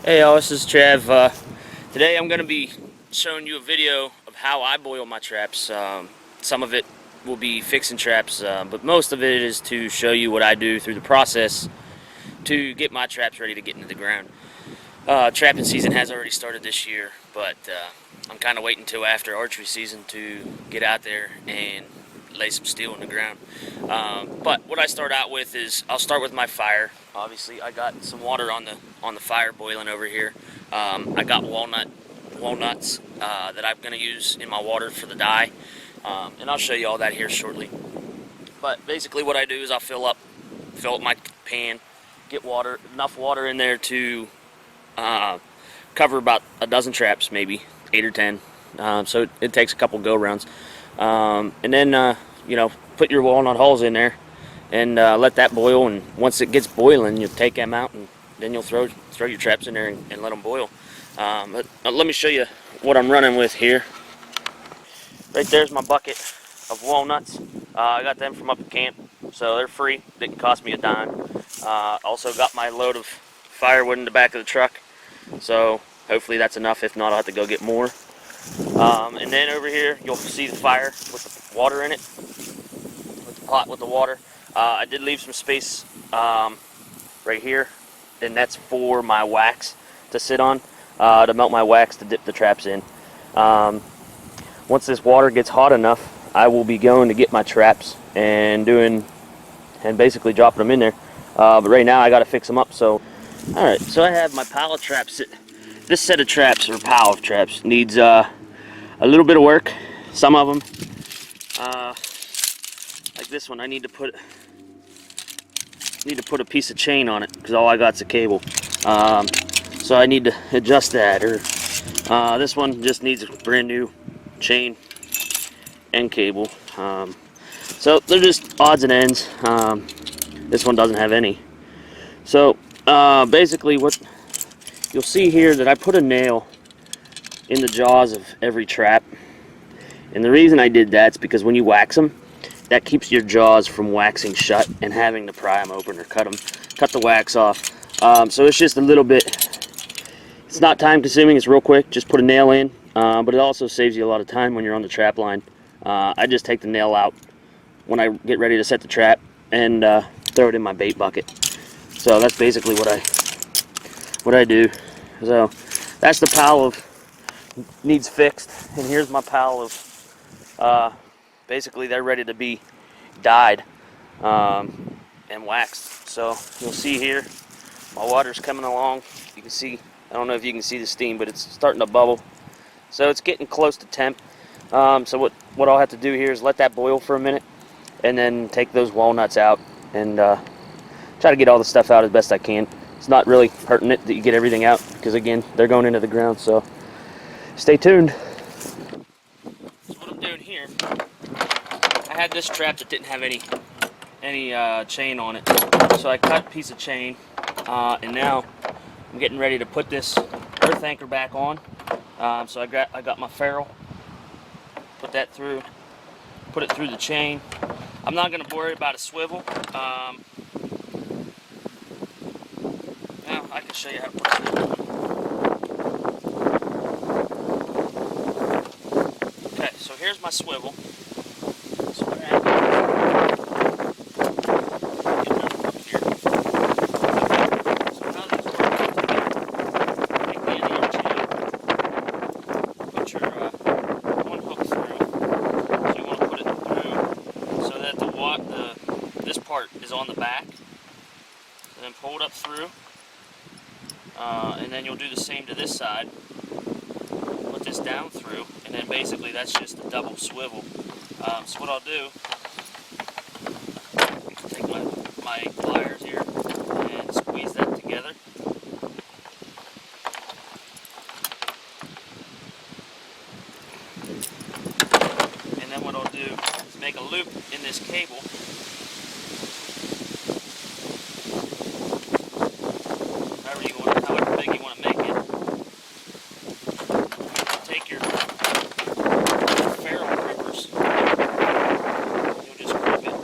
Hey y'all, this is Trav. Today I'm going to be showing you a video of how I boil my traps. Some of it will be fixing traps, but most of it is to show you what I do through the process to get my traps ready to get into the ground. Trapping season has already started this year, but I'm kind of waiting until after archery season to get out there and lay some steel in the ground. But what I start out with is I'll start with my fire. Obviously, I got some water on the fire boiling over here. I got walnuts that I'm going to use in my water for the dye, and I'll show you all that here shortly. But basically, what I do is I'll fill up my pan, get enough water in there to cover about a dozen traps, maybe 8 or 10. So it takes a couple go rounds, and then put your walnut hulls in there and let that boil. And once it gets boiling, you'll take them out, and then you'll throw your traps in there and let them boil. Let me show you what I'm running with here. Right there's my bucket of walnuts. I got them from up at camp, so they're free. Didn't cost me a dime. Also got my load of firewood in the back of the truck, so hopefully that's enough. If not, I'll have to go get more. And then over here you'll see the fire with the water in it, with the pot with the water. I did leave some space right here, and that's for my wax to sit on, to melt my wax to dip the traps in. Once this water gets hot enough, I will be going to get my traps and basically dropping them in there. But right now I got to fix them up. So, all right. So I have my pile of traps. This set of traps, or pile of traps, needs a little bit of work. Some of them, like this one, I need to put a piece of chain on it because all I got's a cable. So I need to adjust that. Or this one just needs a brand new chain and cable. So they're just odds and ends. This one doesn't have any. So basically what you'll see here, that I put a nail in the jaws of every trap, and the reason I did that is because when you wax them, that keeps your jaws from waxing shut and having to pry them open or cut the wax off. So it's just a little bit, it's not time consuming, it's real quick. Just put a nail in, but it also saves you a lot of time when you're on the trap line. I just take the nail out when I get ready to set the trap and throw it in my bait bucket. So that's basically what I do. So that's the pile of needs fixed, and here's my pile of basically they're ready to be dyed and waxed. So you'll see here my water's coming along. You can see, I don't know if you can see the steam, but it's starting to bubble. So it's getting close to temp. So what I'll have to do here is let that boil for a minute, and then take those walnuts out and try to get all the stuff out as best I can. It's not really hurting it that you get everything out, because again, they're going into the ground. So stay tuned. So what I'm doing here, I had this trap that didn't have any chain on it, so I cut a piece of chain, and now I'm getting ready to put this earth anchor back on. So I got my ferrule, put it through the chain. I'm not going to worry about a swivel. Now I can show you how to put a swivel. Okay, so here's my swivel. So we're at this part is on the back, and then pull it up through, and then you'll do the same to this side. Put this down through, and then basically that's just a double swivel. So what I'll do, take my pliers here and squeeze that together. And then what I'll do is make a loop in this cable. However big you want to make it. Take your ferrule grippers. You'll just grip it.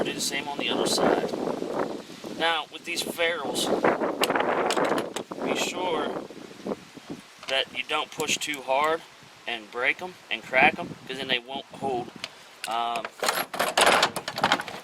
going to do the same on the other side. Now, with these ferrules, be sure that you don't push too hard and break them and crack them, because then they won't hold.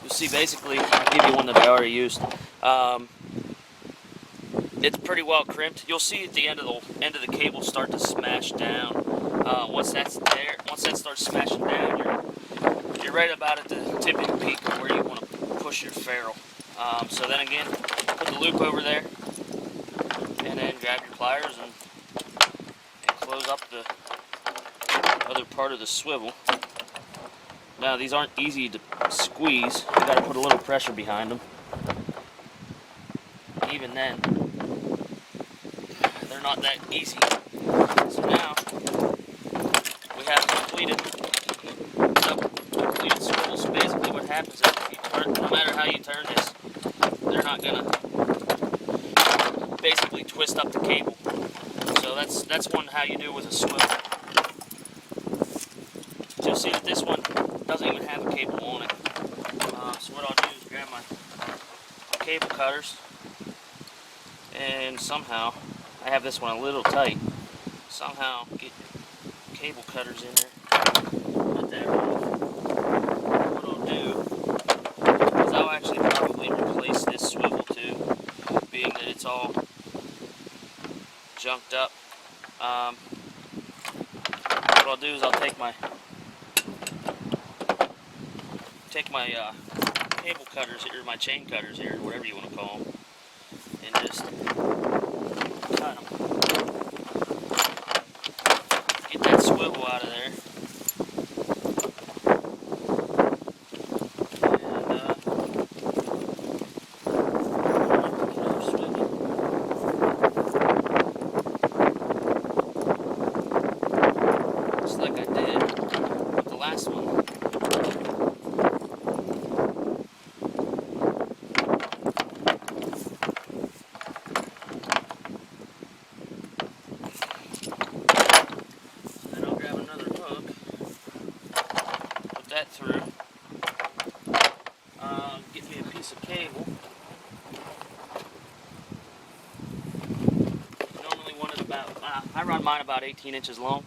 You'll see, basically, I'll give you one that I already used. It's pretty well crimped. You'll see at the end of the cable start to smash down. Once that starts smashing down, you're right about at the tipping peak of where you want to push your ferrule. So then again, put the loop over there, and then grab your pliers and close up the other part of the swivel. Now, these aren't easy to squeeze. You got to put a little pressure behind them. Even then, they're not that easy. So now we have completed swivel. So basically, what happens is, if you turn, no matter how you turn this, they're not gonna basically twist up the cable. So that's one how you do with a swivel. So you'll see that this one doesn't even have a cable on it. So what I'll do is grab my cable cutters, and somehow, I have this one a little tight, somehow get cable cutters in there. Put that off. What I'll do is I'll actually probably replace this swivel too, being that it's all junked up. What I'll do is I'll take my cable cutters, or my chain cutters here, or whatever you want to call them, and just cut them. Get that swivel out of there. Another swivel. Just like I did with the last one. That through. Get me a piece of cable. Normally one at about, I run mine about 18 inches long.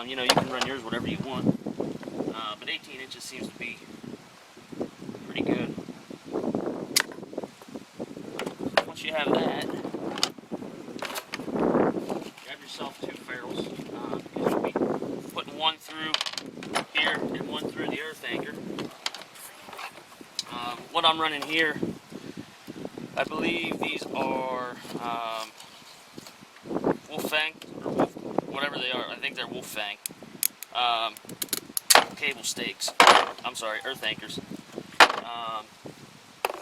You know, you can run yours whatever you want. But 18 inches seems to be pretty good. Once you have that, grab yourself two ferrules. Because you'll be putting one through here and one through the earth anchor. What I'm running here, I believe these are wolf fang, or wolf, whatever they are. I think they're wolf fang cable stakes. I'm sorry, earth anchors.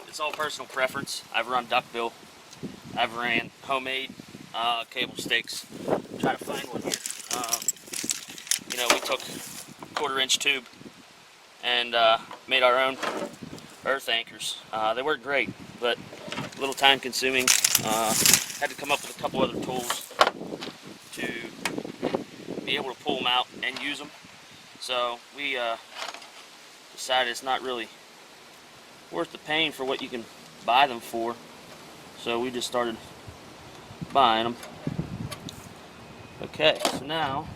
It's all personal preference. I've run duckbill. I've ran homemade cable stakes. Try to find one here. You know, we took 1/4-inch tube and made our own earth anchors. They work great, but a little time consuming. Had to come up with a couple other tools to be able to pull them out and use them. So we decided it's not really worth the pain for what you can buy them for. So we just started buying them. Okay, so now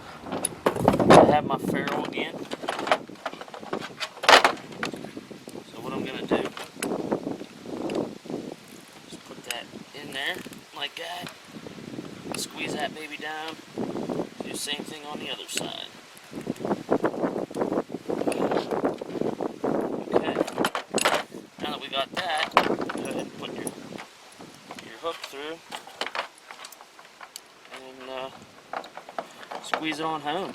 I have my ferrule again. So what I'm going to do is put that in there like that. Squeeze that baby down. Do the same thing on the other side. Okay. Now that we got that, go ahead and put your hook through and squeeze it on home.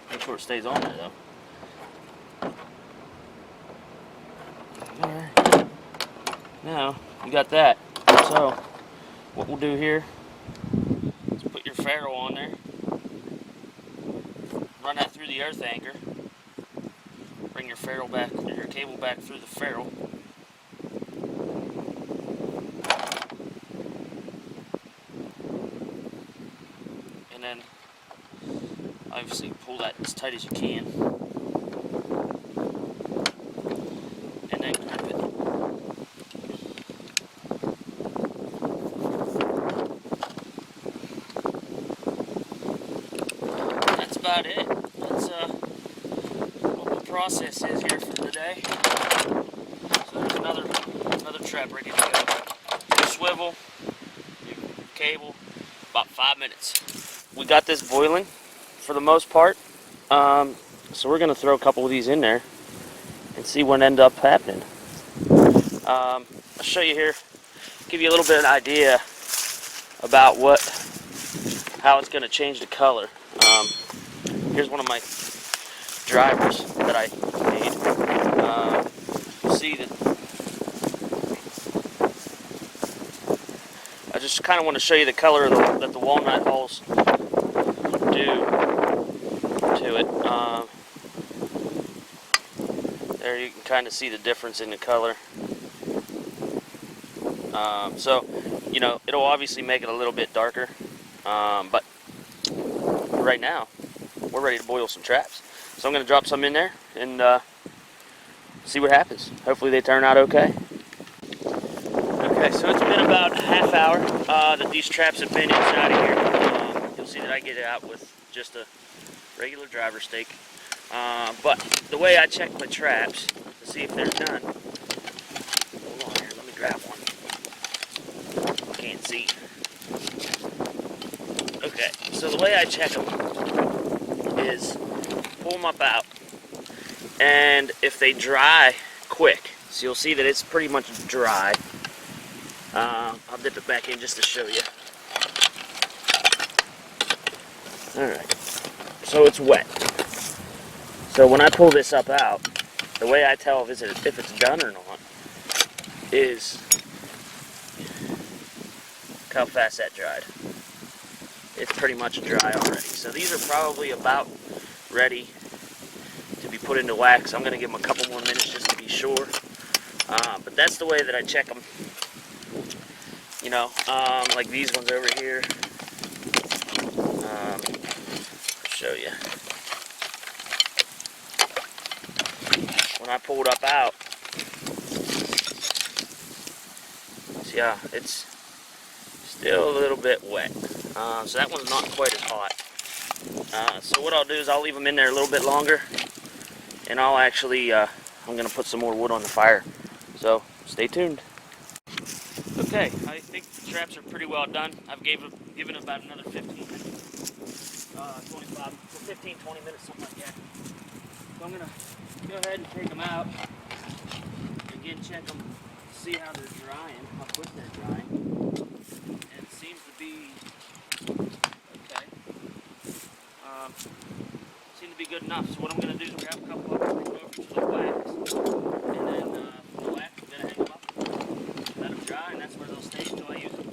Make sure it stays on there though. Alright. Now, you got that. So, what we'll do here is put your ferrule on there. Run that through the earth anchor. Bring your ferrule back, or your cable back through the ferrule. And then obviously pull that as tight as you can. And then about it. That's what the process is here for today. So there's another trap ready to go. New swivel, new cable, about 5 minutes. We got this boiling for the most part. So we're gonna throw a couple of these in there and see what ends up happening. I'll show you here, give you a little bit of an idea about how it's gonna change the color. Here's one of my drivers that I made. See that I just kind of want to show you the color that the walnut hulls do to it. There you can kind of see the difference in the color. So, you know, it'll obviously make it a little bit darker, but right now we're ready to boil some traps. So I'm going to drop some in there and see what happens. Hopefully they turn out okay. Okay, so it's been about a half hour that these traps have been inside of here. You'll see that I get it out with just a regular driver stake. But the way I check my traps to see if they're done, hold on here, let me grab one. Can't see. Okay, so the way I check them is pull them up out, and if they dry quick, so you'll see that it's pretty much dry. I'll dip it back in just to show you. Alright, so it's wet. So when I pull this up out, the way I tell if it's done or not is look how fast that dried. It's pretty much dry already. So these are probably about ready to be put into wax. I'm going to give them a couple more minutes just to be sure. But that's the way that I check them. You know, like these ones over here. I'll show you. When I pull it up out, yeah, it's still a little bit wet. So that one's not quite as hot. So what I'll do is I'll leave them in there a little bit longer, and I'll actually, I'm going to put some more wood on the fire. So stay tuned. Okay, I think the traps are pretty well done. I've given it about another 15 minutes, 15, 20 minutes, something like that. So I'm going to go ahead and take them out, again check them, see how they're drying, how quick they're drying, and it seems to be okay. Seems to be good enough. So what I'm going to do is grab a couple of them and go over to the wax, and then from the wax I'm going to hang them up, let them dry, and that's where they'll stay until I use them.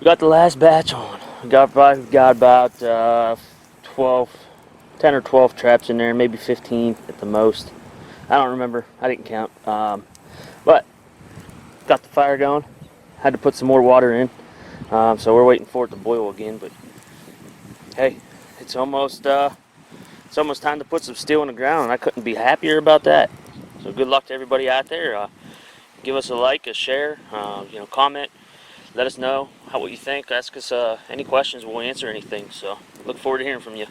We got the last batch on. We got about 10 or 12 traps in there, maybe 15 at the most. I don't remember. I didn't count. But got the fire going. Had to put some more water in, so we're waiting for it to boil again. But hey, it's almost time to put some steel in the ground, and I couldn't be happier about that. So good luck to everybody out there. Give us a like, a share, comment. Let us know what you think. Ask us any questions. We'll answer anything. So look forward to hearing from you.